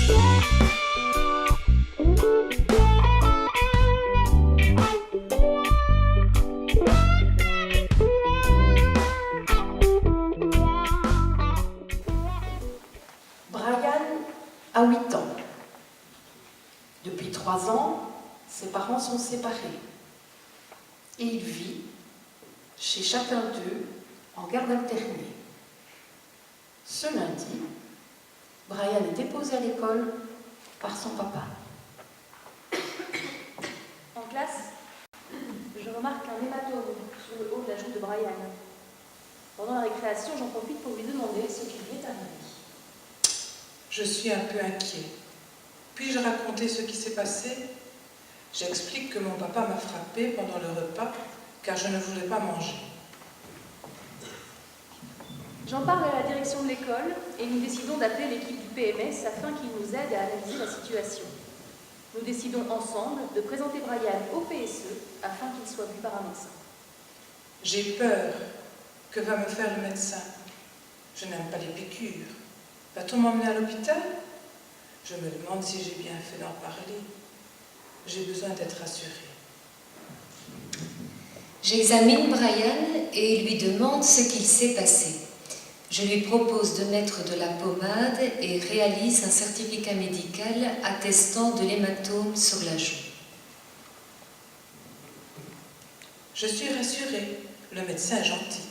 Brian a 8 ans. Depuis 3 ans, ses parents sont séparés. Et il vit chez chacun d'eux en garde alternée. Ce lundi, Brian est déposé à l'école par son papa. En classe, je remarque un hématome sur le haut de la joue de Brian. Pendant la récréation, j'en profite pour lui demander ce qui lui est arrivé. Je suis un peu inquiet. Puis-je raconter ce qui s'est passé? J'explique que mon papa m'a frappé pendant le repas car je ne voulais pas manger. J'en parle à la direction de l'école et nous décidons d'appeler l'équipe du PMS afin qu'ils nous aident à analyser la situation. Nous décidons ensemble de présenter Brian au PSE afin qu'il soit vu par un médecin. J'ai peur. Que va me faire le médecin? Je n'aime pas les piqûres. Va-t-on m'emmener à l'hôpital? Je me demande si j'ai bien fait d'en parler. J'ai besoin d'être rassurée. J'examine Brian et lui demande ce qu'il s'est passé. Je lui propose de mettre de la pommade et réalise un certificat médical attestant de l'hématome sur la joue. Je suis rassurée. Le médecin est gentil.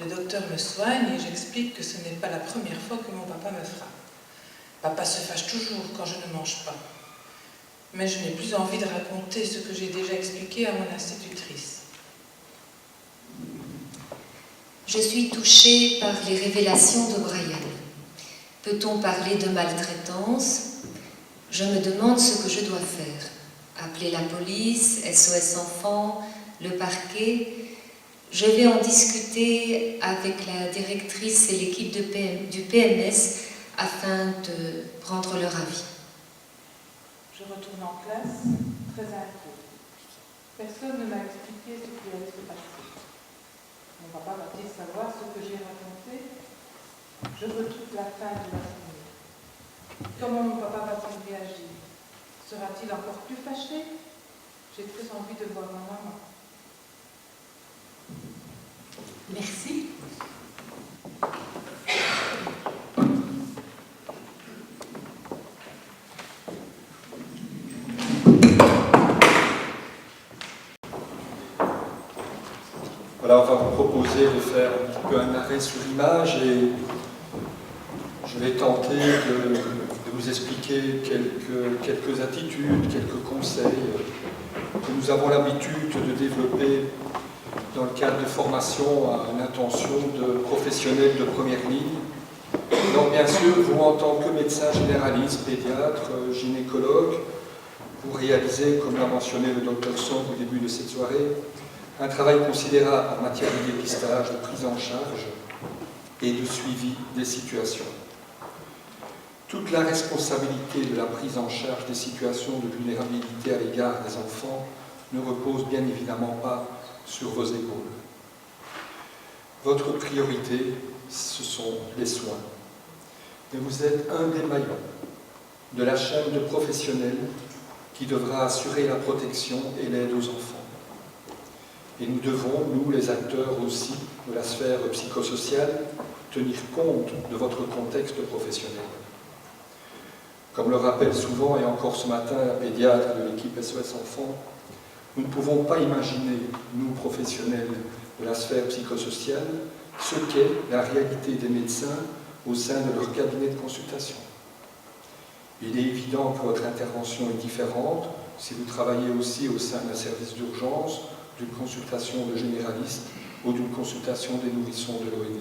Le docteur me soigne et j'explique que ce n'est pas la première fois que mon papa me frappe. Papa se fâche toujours quand je ne mange pas. Mais je n'ai plus envie de raconter ce que j'ai déjà expliqué à mon institutrice. Je suis touchée par les révélations de Brian. Peut-on parler de maltraitance? Je me demande ce que je dois faire. Appeler la police, SOS Enfants, le parquet. Je vais en discuter avec la directrice et l'équipe du PMS afin de prendre leur avis. Je retourne en classe, très inquiet. Personne ne m'a expliqué ce qui allait se passer. Mon papa va-t-il savoir ce que j'ai raconté? Je veux toute la fin de la journée. Comment mon papa va-t-il réagir? Sera-t-il encore plus fâché? J'ai très envie de voir ma maman. Merci. Voilà, on va vous proposer de faire un petit peu un arrêt sur image et je vais tenter de vous expliquer quelques attitudes, quelques conseils que nous avons l'habitude de développer dans le cadre de formation à l'intention de professionnels de première ligne. Donc bien sûr, vous en tant que médecin généraliste, pédiatre, gynécologue, vous réalisez, comme l'a mentionné le Dr Song au début de cette soirée, un travail considérable en matière de dépistage, de prise en charge et de suivi des situations. Toute la responsabilité de la prise en charge des situations de vulnérabilité à l'égard des enfants ne repose bien évidemment pas sur vos épaules. Votre priorité, ce sont les soins. Et vous êtes un des maillons de la chaîne de professionnels qui devra assurer la protection et l'aide aux enfants. Et nous devons, nous les acteurs aussi de la sphère psychosociale, tenir compte de votre contexte professionnel. Comme le rappelle souvent, et encore ce matin, la pédiatre de l'équipe SOS Enfants, nous ne pouvons pas imaginer, nous professionnels de la sphère psychosociale, ce qu'est la réalité des médecins au sein de leur cabinet de consultation. Il est évident que votre intervention est différente si vous travaillez aussi au sein d'un service d'urgence, d'une consultation de généraliste ou d'une consultation des nourrissons de l'ONE.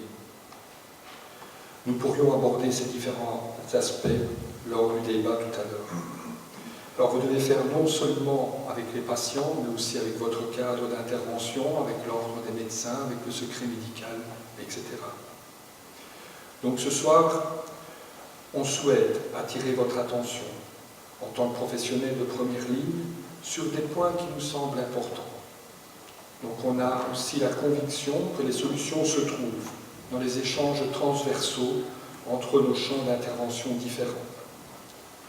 Nous pourrions aborder ces différents aspects lors du débat tout à l'heure. Alors vous devez faire non seulement avec les patients, mais aussi avec votre cadre d'intervention, avec l'ordre des médecins, avec le secret médical, etc. Donc ce soir, on souhaite attirer votre attention, en tant que professionnel de première ligne, sur des points qui nous semblent importants. Donc on a aussi la conviction que les solutions se trouvent dans les échanges transversaux entre nos champs d'intervention différents.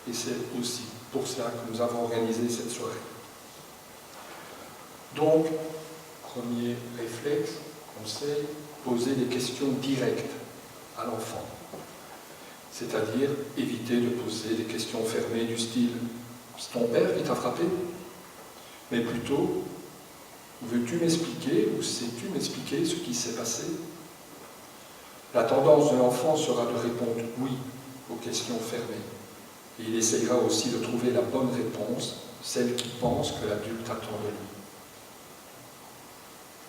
Et c'est aussi pour cela que nous avons organisé cette soirée. Donc, premier réflexe, conseil, poser des questions directes à l'enfant. C'est-à-dire éviter de poser des questions fermées du style « C'est ton père qui t'a frappé ?» mais plutôt « Veux-tu m'expliquer ou sais-tu m'expliquer ce qui s'est passé ?» La tendance de l'enfant sera de répondre « oui » aux questions fermées. Et il essayera aussi de trouver la bonne réponse, celle qu'il pense que l'adulte attend de lui.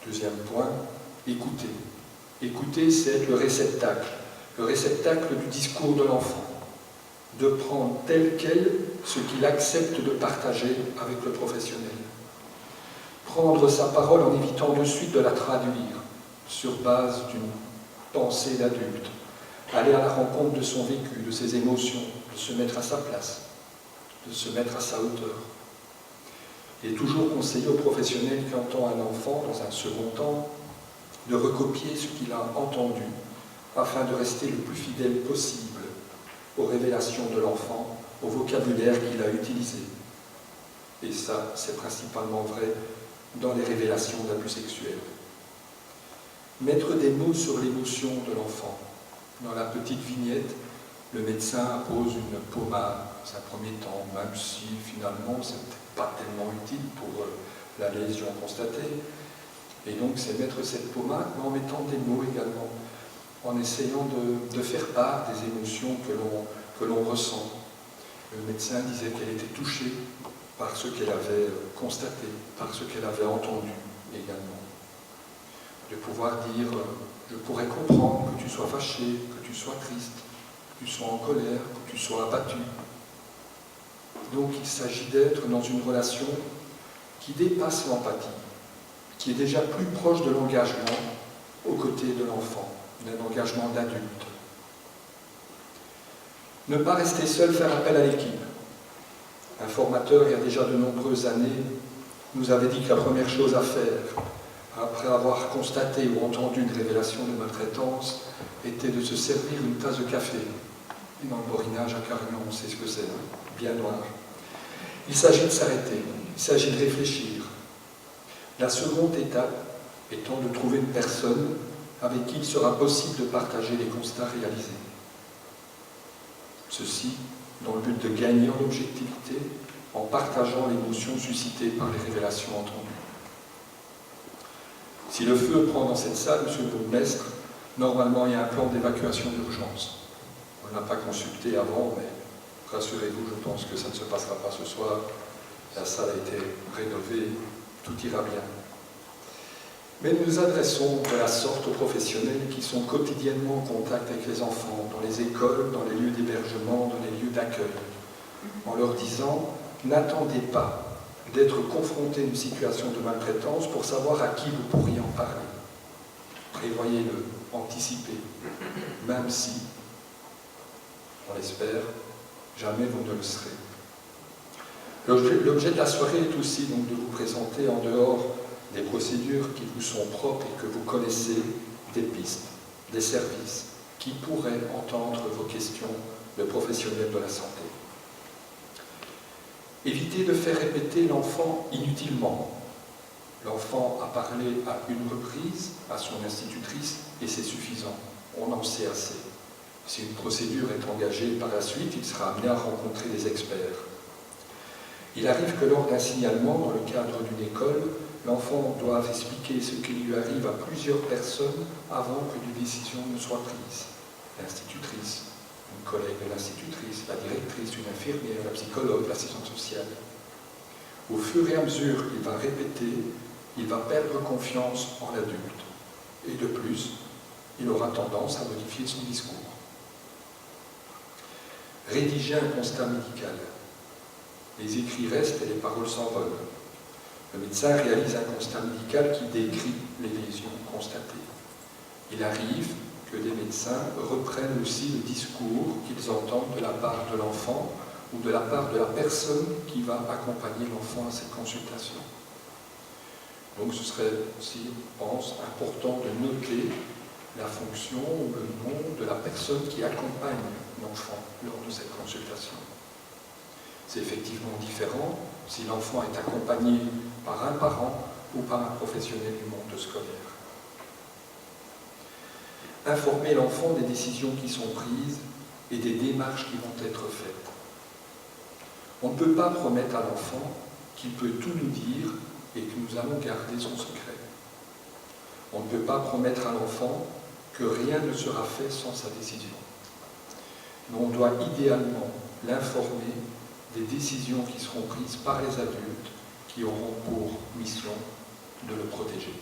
Deuxième point, écouter. Écouter, c'est être le réceptacle du discours de l'enfant, de prendre tel quel ce qu'il accepte de partager avec le professionnel. Prendre sa parole en évitant de suite de la traduire sur base d'une pensée d'adulte, aller à la rencontre de son vécu, de ses émotions, de se mettre à sa place, de se mettre à sa hauteur. Il est toujours conseillé au professionnel qui entend un enfant, dans un second temps, de recopier ce qu'il a entendu afin de rester le plus fidèle possible aux révélations de l'enfant, au vocabulaire qu'il a utilisé. Et ça, c'est principalement vrai dans les révélations d'abus sexuels. Mettre des mots sur l'émotion de l'enfant. Dans la petite vignette, le médecin appose une pommade dans un premier temps, même si finalement ce n'était pas tellement utile pour la lésion constatée. Et donc c'est mettre cette pommade, mais en mettant des mots également, en essayant de faire part des émotions que l'on ressent. Le médecin disait qu'elle était touchée par ce qu'elle avait constaté, par ce qu'elle avait entendu également. De pouvoir dire, je pourrais comprendre que tu sois fâché, que tu sois triste, que tu sois en colère, que tu sois abattu. Donc il s'agit d'être dans une relation qui dépasse l'empathie, qui est déjà plus proche de l'engagement aux côtés de l'enfant, d'un engagement d'adulte. Ne pas rester seul, faire appel à l'équipe. Un formateur, il y a déjà de nombreuses années, nous avait dit que la première chose à faire, après avoir constaté ou entendu une révélation de maltraitance, était de se servir une tasse de café. Et dans le borinage à Carignan, on sait ce que c'est, bien noir. Il s'agit de s'arrêter, il s'agit de réfléchir. La seconde étape étant de trouver une personne avec qui il sera possible de partager les constats réalisés. Ceci dans le but de gagner en objectivité en partageant l'émotion suscitée par les révélations entendues. Si le feu prend dans cette salle, monsieur le bourgmestre, normalement il y a un plan d'évacuation d'urgence. On n'a pas consulté avant, mais rassurez-vous, je pense que ça ne se passera pas ce soir. La salle a été rénovée, tout ira bien. Mais nous nous adressons de la sorte aux professionnels qui sont quotidiennement en contact avec les enfants, dans les écoles, dans les lieux d'hébergement, dans les lieux d'accueil, en leur disant « N'attendez pas d'être confronté à une situation de maltraitance pour savoir à qui vous pourriez en parler. Prévoyez-le, anticipez, même si, on l'espère, jamais vous ne le serez. » L'objet de la soirée est aussi donc de vous présenter en dehors des procédures qui vous sont propres et que vous connaissez, des pistes, des services qui pourraient entendre vos questions de professionnels de la santé. Évitez de faire répéter l'enfant inutilement. L'enfant a parlé à une reprise à son institutrice et c'est suffisant. On en sait assez. Si une procédure est engagée par la suite, il sera amené à rencontrer des experts. Il arrive que lors d'un signalement dans le cadre d'une école, l'enfant doit expliquer ce qui lui arrive à plusieurs personnes avant que une décision ne soit prise. L'institutrice, une collègue de l'institutrice, la directrice, une infirmière, la psychologue, l'assistante sociale. Au fur et à mesure qu'il va répéter, il va perdre confiance en l'adulte. Et de plus, il aura tendance à modifier son discours. Rédiger un constat médical. Les écrits restent et les paroles s'envolent. Le médecin réalise un constat médical qui décrit les lésions constatées. Il arrive que les médecins reprennent aussi le discours qu'ils entendent de la part de l'enfant ou de la part de la personne qui va accompagner l'enfant à cette consultation. Donc ce serait aussi, je pense, important de noter la fonction ou le nom de la personne qui accompagne l'enfant lors de cette consultation. C'est effectivement différent si l'enfant est accompagné par un parent ou par un professionnel du monde scolaire. Informer l'enfant des décisions qui sont prises et des démarches qui vont être faites. On ne peut pas promettre à l'enfant qu'il peut tout nous dire et que nous allons garder son secret. On ne peut pas promettre à l'enfant que rien ne sera fait sans sa décision. Mais on doit idéalement l'informer des décisions qui seront prises par les adultes qui auront pour mission de le protéger.